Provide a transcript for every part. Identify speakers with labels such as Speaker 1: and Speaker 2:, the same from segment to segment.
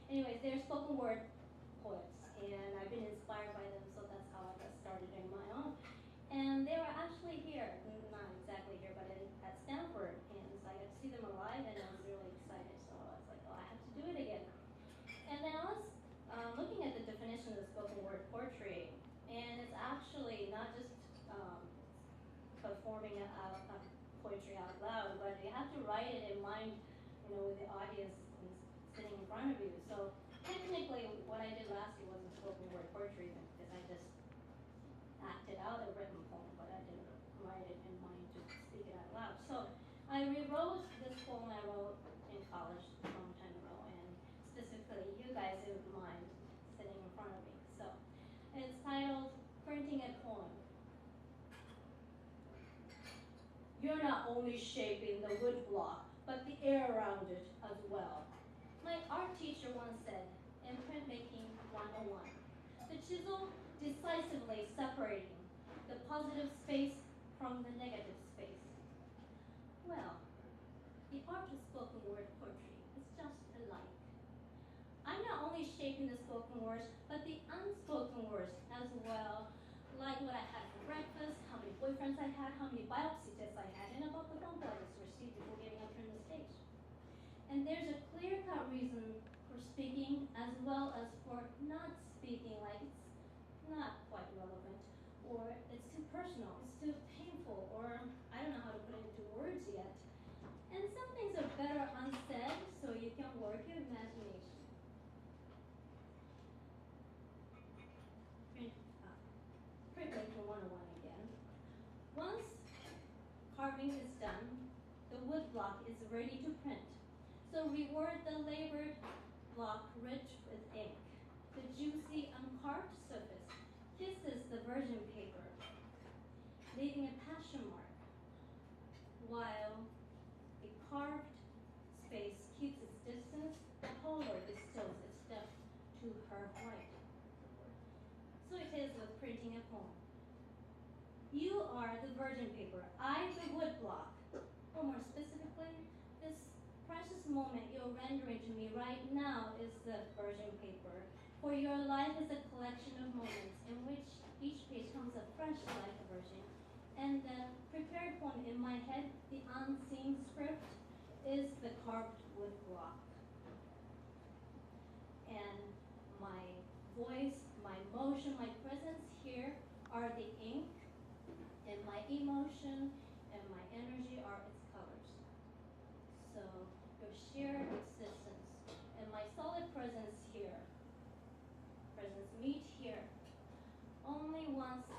Speaker 1: Anyways, they're spoken word poets, and I've been inspired by them, so that's how I got started in my own. And they were actually here, not exactly here, but at Stanford, and so I got to see them alive, and I was really excited. So I was like, oh, I have to do it again. And then I was looking at the definition of spoken word poetry, and it's actually not just performing poetry out loud, but you have to write it in mind, with the audience sitting in front of you. So technically, what I did last year wasn't spoken word poetry because I just acted out a written poem, but I didn't write it in mind to speak it out loud. So I rewrote this poem I wrote in college a long time ago, and specifically you guys in mind sitting in front of me. So it's titled Printing a Poem. You're not only shaping the wood block, but the air around it as well. My art teacher once said in Printmaking 101, the chisel decisively separating the positive space from the negative space. Well, the art of spoken word poetry is just alike. I'm not only shaping the spoken words, but the unspoken words as well, like what I had for breakfast, how many boyfriends I had, how many biopsy tests I had, and about the phone calls I received before getting up here on the stage. And there's a clear-cut reason for speaking as well as for not speaking, like it's not quite relevant, or it's too personal, it's too painful, or I don't know how to put it into words yet. And some things are better unsaid, so you can work your imagination. Printmaking 101 again. Once carving is done, the wood block is ready to print. So reward the labored block rich with ink. The juicy, uncarved surface kisses the virgin paper, leaving a passion mark, while a carved space keeps its distance, the color distills its depth to her white. So it is with printing a poem. You are the virgin paper, I the wood block. Or more specifically, this precious moment you're rendering to me right now is the virgin paper. For your life is a collection of moments in which each page comes afresh like a virgin. And the prepared poem in my head, the unseen script, is the carved wood block. And my voice, my motion, my presence here are the ink, and my emotion and my energy are its colors. So your shared existence and my solid presence here, presence meet here, only once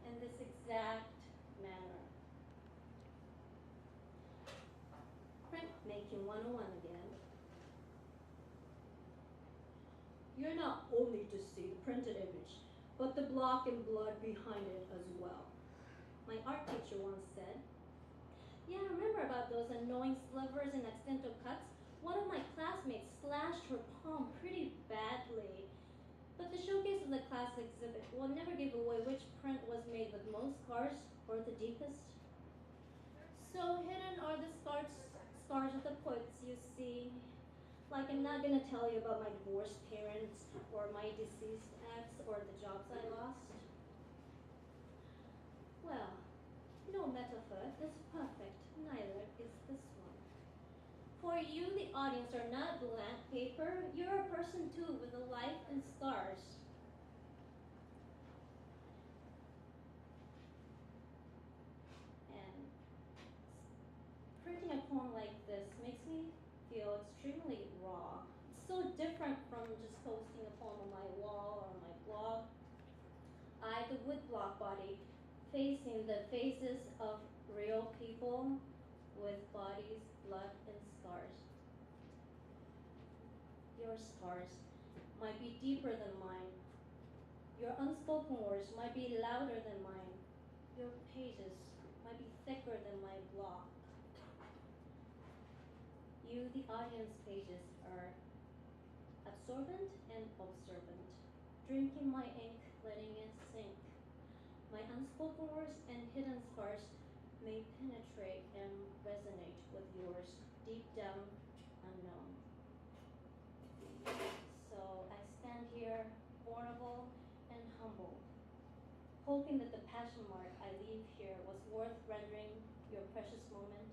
Speaker 1: in this exact manner. Printmaking 101 again. You're not only to see the printed image, but the block and blood behind it as well. My art teacher once said, yeah, I remember about those annoying slivers and accidental cuts. One of my classmates slashed her palm pretty badly. But the showcase of the class exhibit will never give away which print was made with most scars or the deepest. So hidden are the scars of the poets you see. Like I'm not going to tell you about my divorced parents or my deceased ex or the jobs I lost. Well, no metaphor is perfect, neither is this one. For you, the audience, are not blank paper. You're a person too with a life and scars. And printing a poem like this makes me feel extremely raw. It's so different from just posting a poem on my wall or my blog. I, the wood block body, facing the faces of real people with bodies, blood, and scars. Your scars might be deeper than mine. Your unspoken words might be louder than mine. Your pages might be thicker than my block. You, the audience pages, are absorbent and observant, drinking my ink, letting it sink. My unspoken words and hidden scars may penetrate and resonate with yours deep down unknown. passion mark I leave here was worth rendering your precious moment?